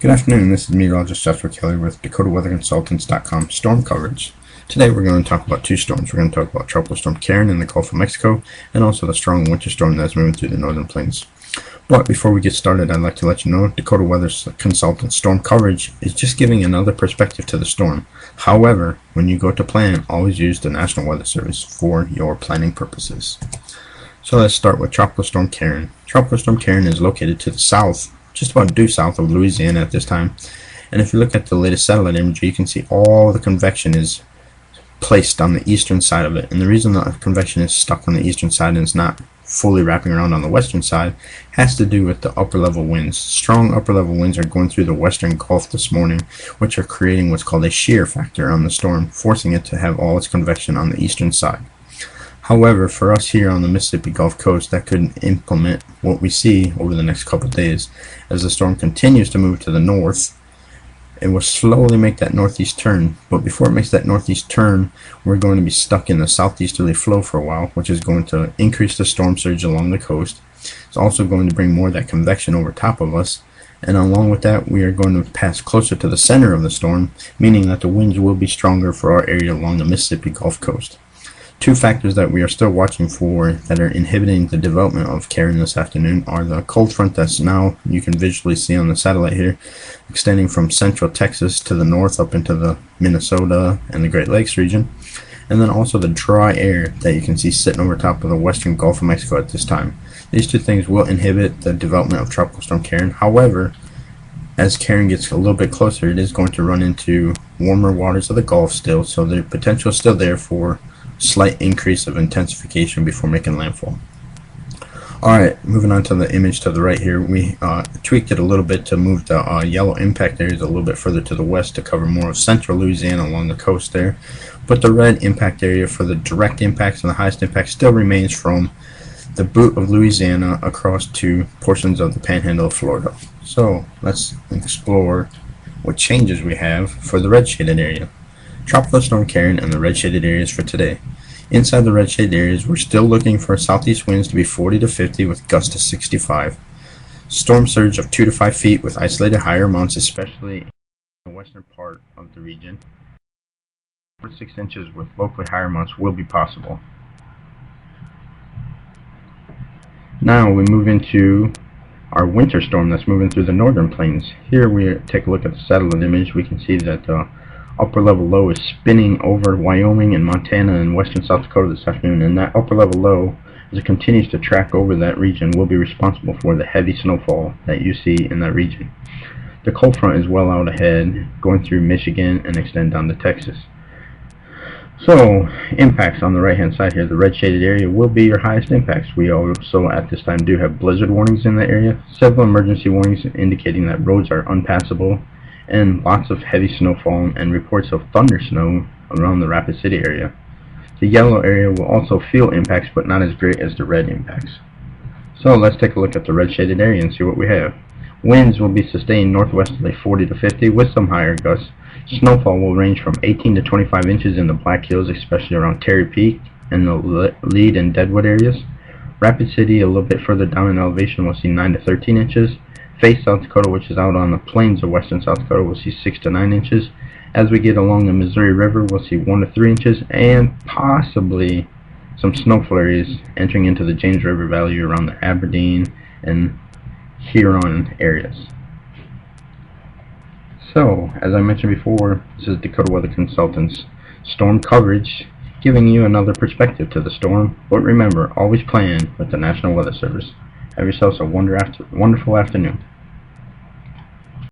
Good afternoon, this is meteorologist Joshua Kelly with DakotaWeatherConsultants.com storm coverage. Today we're going to talk about two storms. We're going to talk about Tropical Storm Karen in the Gulf of Mexico and also the strong winter storm that's moving through the northern plains. But before we get started, I'd like to let you know Dakota Weather Consultants storm coverage is just giving another perspective to the storm. However, when you go to plan, always use the National Weather Service for your planning purposes. So let's start with Tropical Storm Karen. Tropical Storm Karen is located to the south, just about due south of Louisiana at this time. And if you look at the latest satellite imagery, you can see all the convection is placed on the eastern side of it. And the reason the convection is stuck on the eastern side and is not fully wrapping around on the western side has to do with the upper level winds. Strong upper level winds are going through the western Gulf this morning, which are creating what's called a shear factor on the storm, forcing it to have all its convection on the eastern side. However, for us here on the Mississippi Gulf Coast, that could implement what we see over the next couple of days. As the storm continues to move to the north, it will slowly make that northeast turn. But before it makes that northeast turn, we're going to be stuck in the southeasterly flow for a while, which is going to increase the storm surge along the coast. It's also going to bring more of that convection over top of us. And along with that, we are going to pass closer to the center of the storm, meaning that the winds will be stronger for our area along the Mississippi Gulf Coast. Two factors that we are still watching for that are inhibiting the development of Karen this afternoon are the cold front that's now, you can visually see on the satellite here, extending from central Texas to the north up into the Minnesota and the Great Lakes region, and then also the dry air that you can see sitting over top of the western Gulf of Mexico at this time. These two things will inhibit the development of Tropical Storm Karen. However, as Karen gets a little bit closer, it is going to run into warmer waters of the Gulf still, so the potential is still there for slight increase of intensification before making landfall. Alright, moving on to the image to the right here, we tweaked it a little bit to move the yellow impact areas a little bit further to the west to cover more of central Louisiana along the coast there. But the red impact area for the direct impacts and the highest impact still remains from the boot of Louisiana across to portions of the panhandle of Florida. So let's explore what changes we have for the red shaded area. Tropical Storm Karen and the red shaded areas for today. Inside the red shaded areas, we're still looking for southeast winds to be 40 to 50 with gusts to 65. Storm surge of 2 to 5 feet with isolated higher amounts, especially in the western part of the region. 4 to 6 inches with locally higher amounts will be possible. Now we move into our winter storm that's moving through the northern plains. Here we take a look at the satellite image. We can see that the upper level low is spinning over Wyoming and Montana and western South Dakota this afternoon, and that upper level low, as it continues to track over that region, will be responsible for the heavy snowfall that you see in that region. The cold front is well out ahead, going through Michigan and extend down to Texas. So, impacts on the right hand side here, the red shaded area will be your highest impacts. We also at this time do have blizzard warnings in the area, several emergency warnings indicating that roads are unpassable, and lots of heavy snowfall and reports of thunder snow around the Rapid City area. The yellow area will also feel impacts, but not as great as the red impacts. So let's take a look at the red shaded area and see what we have. Winds will be sustained northwesterly 40 to 50 with some higher gusts. Snowfall will range from 18 to 25 inches in the Black Hills, especially around Terry Peak and the Lead and Deadwood areas. Rapid City, a little bit further down in elevation, will see 9 to 13 inches. Face South Dakota, which is out on the plains of western South Dakota, will see 6 to 9 inches. As we get along the Missouri River, we'll see 1 to 3 inches and possibly some snow flurries entering into the James River Valley around the Aberdeen and Huron areas. So, as I mentioned before, this is Dakota Weather Consultants storm coverage, giving you another perspective to the storm. But remember, always plan with the National Weather Service. Have yourselves a wonderful afternoon.